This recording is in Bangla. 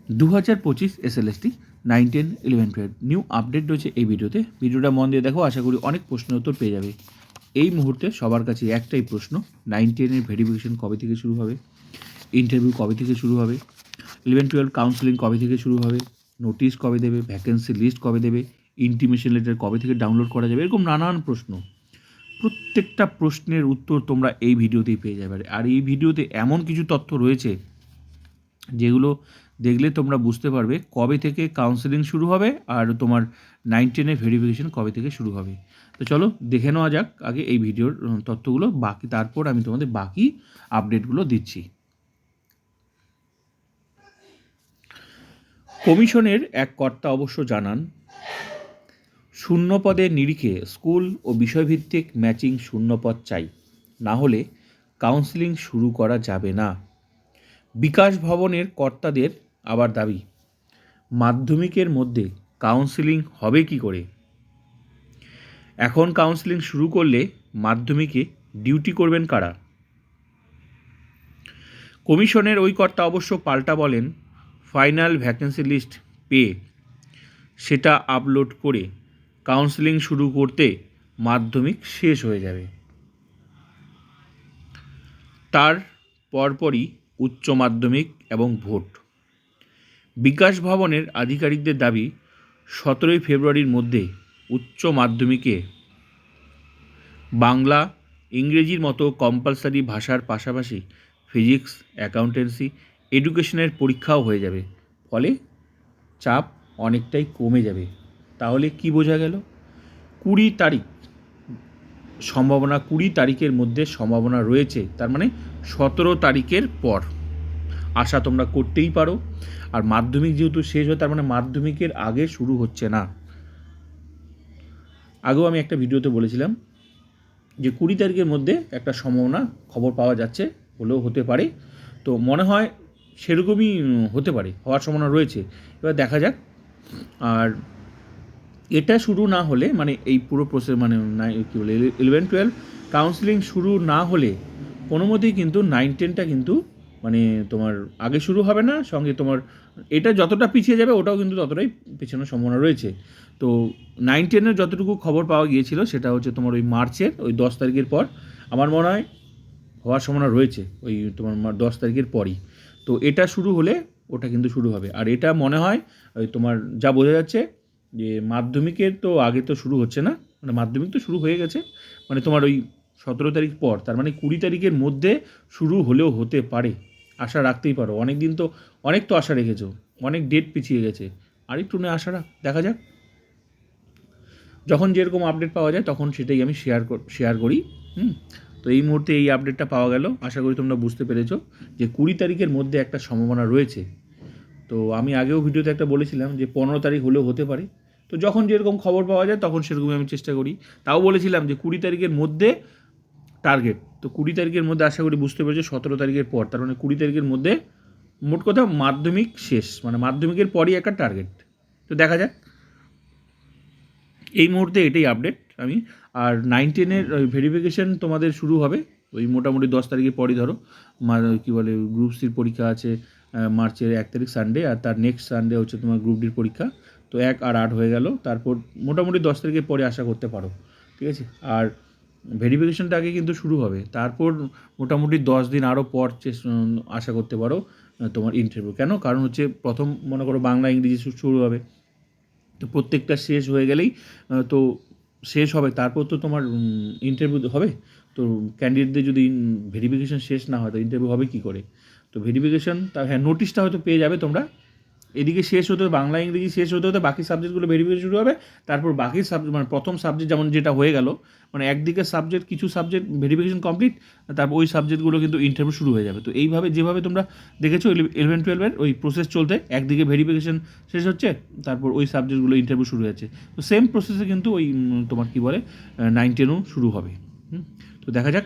2025 এসএলএসটি 9, 10, 11, 12 নিউ আপডেট রয়েছে এই ভিডিওটা মন দিয়ে দেখো, আশা করি অনেক প্রশ্নের উত্তর পেয়ে যাবে। এই মুহূর্তে সবার কাছে একটাই প্রশ্ন, 9, 10 এর ভেরিফিকেশন কবে থেকে শুরু হবে, ইন্টারভিউ কবে থেকে শুরু হবে, 11, 12 কাউন্সেলিং কবে থেকে শুরু হবে, নোটিশ কবে দেবে, ভ্যাকেন্সি লিস্ট কবে দেবে, ইন্টিমেশন লেটার কবে থেকে ডাউনলোড করা যাবে, এরকম নানান প্রশ্ন। প্রত্যেকটা প্রশ্নের উত্তর তোমরা এই ভিডিওতেই পেয়ে যাবে। আর এই ভিডিওতে এমন কিছু তথ্য রয়েছে যেগুলো দেখলে তোমরা বুঝতে পারবে কবে থেকে কাউন্সেলিং শুরু হবে আর তোমার 9, 10 এর ভেরিফিকেশন কবে থেকে শুরু হবে। তো চলো দেখে নেওয়া যাক আগে এই ভিডিওর তথ্যগুলো, বাকি তারপর আমি তোমাদের বাকি আপডেটগুলো দিচ্ছি। কমিশনের এক কর্তা অবশ্য জানান, শূন্য পদের নিরিখে স্কুল ও বিষয়ভিত্তিক ম্যাচিং শূন্যপদ চাই, না হলে কাউন্সেলিং শুরু করা যাবে না। বিকাশ ভবনের কর্তাদের আবার দাবি, মাধ্যমিকের মধ্যে কাউন্সেলিং হবে কি করে? এখন কাউন্সেলিং শুরু করলে মাধ্যমিকে ডিউটি করবেন কারা? কমিশনের ওই কর্তা অবশ্য পাল্টা বলেন, ফাইনাল ভ্যাকেন্সি লিস্ট পেয়ে সেটা আপলোড করে কাউন্সেলিং শুরু করতে মাধ্যমিক শেষ হয়ে যাবে। তার পরপরই উচ্চ মাধ্যমিক এবং ভোট। বিকাশ ভবনের আধিকারিকদের দাবি, 17 ফেব্রুয়ারির মধ্যে উচ্চ মাধ্যমিকে বাংলা ইংরেজির মতো কম্পালসারি ভাষার পাশাপাশি ফিজিক্স, অ্যাকাউন্টেন্সি, এডুকেশনের পরীক্ষাও হয়ে যাবে। ফলে চাপ অনেকটাই কমে যাবে। তাহলে কি বোঝা গেল? 20 তারিখের মধ্যে সম্ভাবনা রয়েছে, তার মানে 17 তারিখের পর আশা তোমরা করতেই পারো। আর মাধ্যমিক যেহেতু শেষ হয়, তার মানে মাধ্যমিকের আগে শুরু হচ্ছে না। আগেও আমি একটা ভিডিওতে বলেছিলাম যে 20 তারিখের মধ্যে একটা সম্ভাবনা খবর পাওয়া যাচ্ছে, হলেও হতে পারে। তো মনে হয় সেরকমই হতে পারে, হওয়ার সম্ভাবনা রয়েছে। এবার দেখা যাক। আর এটা শুরু না হলে, মানে এই পুরো প্রসেস, মানে কী বলে 11, 12 কাউন্সেলিং শুরু না হলে কোনো মতেই কিন্তু 9, 10টা কিন্তু মানে তোমার আগে শুরু হবে না। সঙ্গে তোমার এটা যতটা পিছিয়ে যাবে ওটাও কিন্তু ততটাই পেছানোর সম্ভাবনা রয়েছে। তো 9, 10-এর যতটুকু খবর পাওয়া গিয়েছিল সেটা হচ্ছে তোমার ওই মার্চের ওই 10 তারিখের পর আমার মনে হয় হওয়ার সম্ভাবনা রয়েছে, ওই তোমার 10 তারিখের পরই। তো এটা শুরু হলে ওটা কিন্তু শুরু হবে। আর এটা মনে হয় ওই তোমার যা বোঝা যাচ্ছে যে মাধ্যমিকের তো আগে তো শুরু হচ্ছে না, মানে মাধ্যমিক তো শুরু হয়ে গেছে, মানে তোমার ওই 17 তারিখ পর, তার মানে 20 তারিখের মধ্যে শুরু হলেও হতে পারে। আশা রাখতেই পারো, অনেক দিন তো অনেক তো আশা রেখেছো, অনেক ডেট পিছিয়ে গেছে, আর একটু নিয়ে আশা রাখ, দেখা যাক। যখন যেরকম আপডেট পাওয়া যায় তখন সেটাই আমি শেয়ার করি। তো এই মুহূর্তে এই আপডেটটা পাওয়া গেল। আশা করি তোমরা বুঝতে পেরেছো যে 20 তারিখের মধ্যে একটা সম্ভাবনা রয়েছে। তো আমি আগেও ভিডিওতে একটা বলেছিলাম যে 15 তারিখ হলেও হতে পারে। তো যখন যেরকম খবর পাওয়া যায় তখন সেরকমই আমি চেষ্টা করি। তাও বলেছিলাম যে 20 তারিখের মধ্যে টার্গেট। তো 20 তারিখের মধ্যে আশা করি বুঝতে পেরেছো, 17 তারিখের পর, তার মানে 20 তারিখের মধ্যে মোট কথা মাধ্যমিক শেষ, মানে মাধ্যমিকের পরই একটা টার্গেট। তো দেখা যাক। এই মুহূর্তে এটাই আপডেট আমি। আর 9, 10-এর ভেরিফিকেশান তোমাদের শুরু হবে ওই মোটামুটি 10 তারিখের পরই। ধরো কী বলে গ্রুপ সির পরীক্ষা আছে মার্চের 1 তারিখ সানডে, আর তার নেক্সট সানডে হচ্ছে তোমার গ্রুপ ডির পরীক্ষা। তো 1 আর 8 হয়ে গেল, তারপর মোটামুটি 10 তারিখের পরে আশা করতে পারো, ঠিক আছে। আর ভেরিফিকেশানটা আগে কিন্তু শুরু হবে, তারপর মোটামুটি 10 দিন আরও পর আশা করতে পারো তোমার ইন্টারভিউ। কেন? কারণ হচ্ছে প্রথম মনে করো বাংলা ইংরেজি শুরু হবে, তো প্রত্যেকটা শেষ হয়ে গেলেই তো শেষ হবে, তারপর তো তোমার ইন্টারভিউ হবে। তো ক্যান্ডিডেটদের যদি ভেরিফিকেশান শেষ না হয় তো ইন্টারভিউ হবে কী করে? তো ভেরিফিকেশান হ্যাঁ, নোটিশটা হয়তো পেয়ে যাবে তোমরা। এদিকে শেষ হতে বাংলা ইংরেজি শেষ হতে হতে বাকি সাবজেক্টগুলো ভেরিফিকেশন শুরু হবে। তারপর বাকি সাবজেক্ট, মানে প্রথম সাবজেক্ট যেমন যেটা হয়ে গেল, মানে একদিকে সাবজেক্ট কিছু সাবজেক্ট ভেরিফিকেশন কমপ্লিট, তারপর ওই সাবজেক্টগুলো কিন্তু ইন্টারভিউ শুরু হয়ে যাবে। তো এইভাবে যেভাবে তোমরা দেখেছো 11, 12-এর ওই প্রসেস চলতে, একদিকে ভেরিফিকেশন শেষ হচ্ছে, তারপর ওই সাবজেক্টগুলো ইন্টারভিউ শুরু হচ্ছে। তো সেম প্রসেসে কিন্তু ওই তোমার কী বলে 9, 10-ও শুরু হবে। তো দেখা যাক